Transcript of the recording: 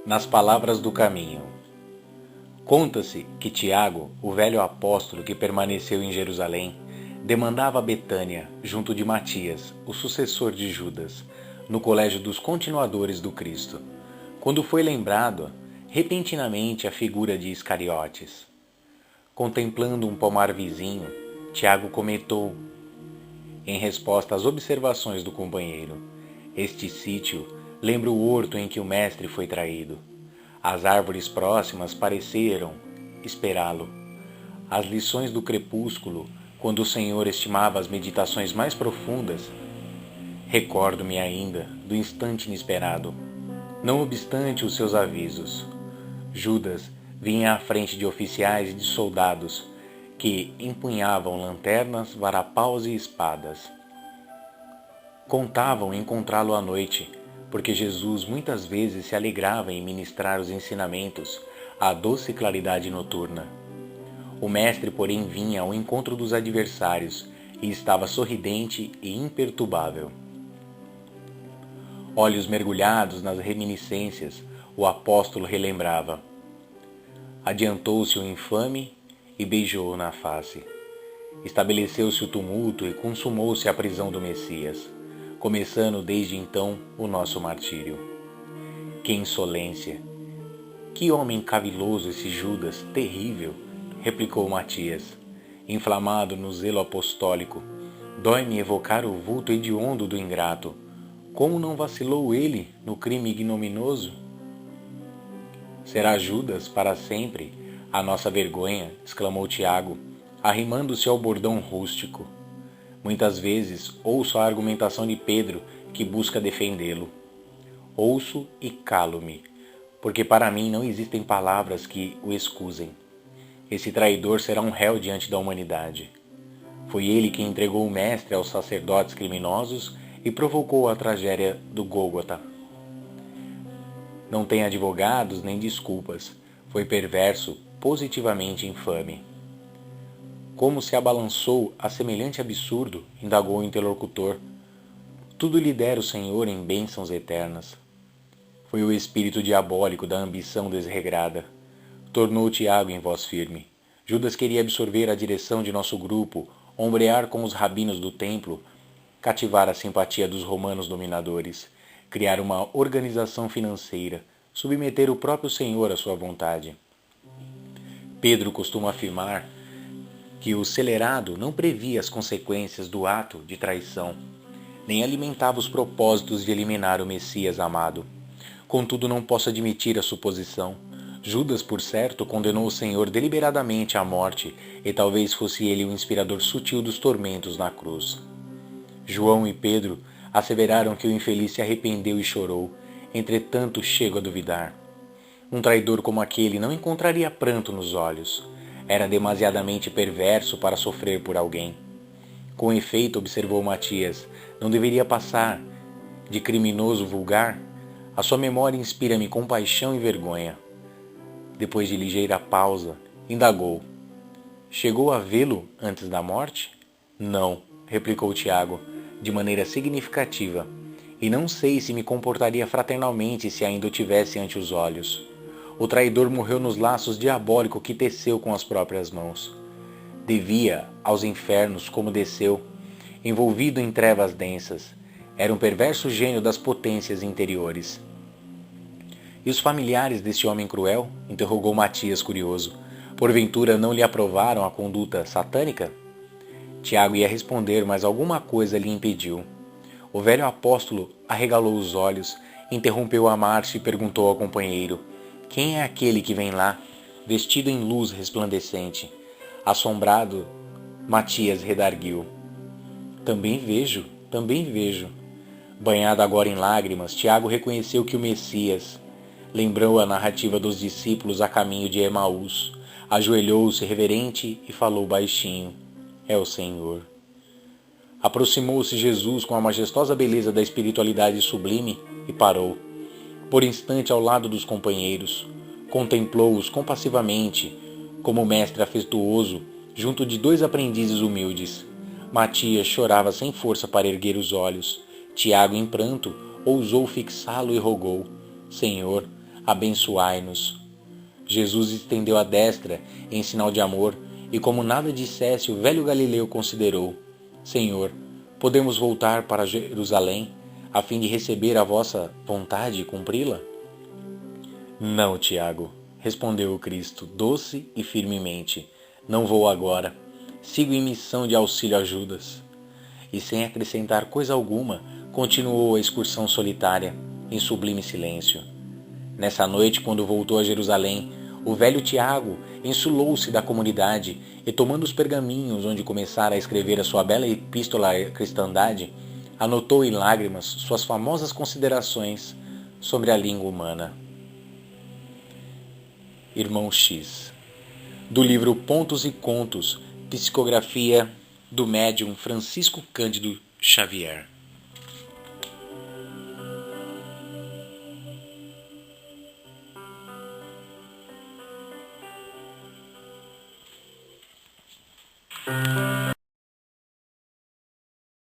Nas palavras do caminho. Conta-se que Tiago, o velho apóstolo que permaneceu em Jerusalém, demandava Betânia, junto de Matias, o sucessor de Judas, no colégio dos continuadores do Cristo, quando foi lembrado, repentinamente, a figura de Iscariotes. Contemplando um pomar vizinho, Tiago comentou, em resposta às observações do companheiro: este sítio lembra o horto em que o mestre foi traído. As árvores próximas pareceram esperá-lo. As lições do crepúsculo, quando o Senhor estimava as meditações mais profundas. Recordo-me ainda do instante inesperado. Não obstante os seus avisos, Judas vinha à frente de oficiais e de soldados que empunhavam lanternas, varapaus e espadas. Contavam encontrá-lo à noite, porque Jesus muitas vezes se alegrava em ministrar os ensinamentos à doce claridade noturna. O mestre, porém, vinha ao encontro dos adversários e estava sorridente e imperturbável. Olhos mergulhados nas reminiscências, o apóstolo relembrava. Adiantou-se o infame e beijou-o na face. Estabeleceu-se o tumulto e consumou-se a prisão do Messias, começando desde então o nosso martírio. Que insolência! Que homem caviloso esse Judas, terrível! Replicou Matias, inflamado no zelo apostólico. Dói-me evocar o vulto hediondo do ingrato. Como não vacilou ele no crime ignominioso? Será Judas para sempre a nossa vergonha, exclamou Tiago, arrimando-se ao bordão rústico. Muitas vezes ouço a argumentação de Pedro que busca defendê-lo. Ouço e calo-me, porque para mim não existem palavras que o excusem. Esse traidor será um réu diante da humanidade. Foi ele quem entregou o mestre aos sacerdotes criminosos e provocou a tragédia do Gólgota. Não tem advogados nem desculpas. Foi perverso, positivamente infame. Como se abalançou a semelhante absurdo, indagou o interlocutor. Tudo lhe dera o Senhor em bênçãos eternas. Foi o espírito diabólico da ambição desregrada. Tornou Tiago em voz firme. Judas queria absorver a direção de nosso grupo, ombrear com os rabinos do templo, cativar a simpatia dos romanos dominadores, criar uma organização financeira, submeter o próprio Senhor à sua vontade. Pedro costuma afirmar que o celerado não previa as consequências do ato de traição, nem alimentava os propósitos de eliminar o Messias amado. Contudo, não posso admitir a suposição. Judas, por certo, condenou o Senhor deliberadamente à morte, e talvez fosse ele o inspirador sutil dos tormentos na cruz. João e Pedro asseveraram que o infeliz se arrependeu e chorou, entretanto chego a duvidar. Um traidor como aquele não encontraria pranto nos olhos. Era demasiadamente perverso para sofrer por alguém. Com efeito, observou Matias, não deveria passar de criminoso vulgar? A sua memória inspira-me compaixão e vergonha. Depois de ligeira pausa, indagou. Chegou a vê-lo antes da morte? Não, replicou Tiago, de maneira significativa, e não sei se me comportaria fraternalmente se ainda o tivesse ante os olhos. O traidor morreu nos laços diabólicos que teceu com as próprias mãos. Devia aos infernos como desceu, envolvido em trevas densas. Era um perverso gênio das potências interiores. E os familiares deste homem cruel? Interrogou Matias, curioso. Porventura não lhe aprovaram a conduta satânica? Tiago ia responder, mas alguma coisa lhe impediu. O velho apóstolo arregalou os olhos, interrompeu a marcha e perguntou ao companheiro: quem é aquele que vem lá, vestido em luz resplandecente? Assombrado, Matias redarguiu. Também vejo. Banhado agora em lágrimas, Tiago reconheceu que o Messias lembrou a narrativa dos discípulos a caminho de Emaús, ajoelhou-se reverente e falou baixinho. É o Senhor. Aproximou-se Jesus com a majestosa beleza da espiritualidade sublime e parou. Por instante ao lado dos companheiros, contemplou-os compassivamente, como mestre afetuoso, junto de dois aprendizes humildes. Matias chorava sem força para erguer os olhos. Tiago, em pranto, ousou fixá-lo e rogou: Senhor, abençoai-nos. Jesus estendeu a destra em sinal de amor, e como nada dissesse, o velho Galileu considerou: Senhor, podemos voltar para Jerusalém, a fim de receber a vossa vontade e cumpri-la? Não, Tiago, respondeu o Cristo, doce e firmemente. Não vou agora. Sigo em missão de auxílio a Judas. E sem acrescentar coisa alguma, continuou a excursão solitária, em sublime silêncio. Nessa noite, quando voltou a Jerusalém, o velho Tiago insulou-se da comunidade e, tomando os pergaminhos onde começara a escrever a sua bela epístola à cristandade, anotou em lágrimas suas famosas considerações sobre a língua humana. Irmão X, do livro Pontos e Contos, psicografia do médium Francisco Cândido Xavier.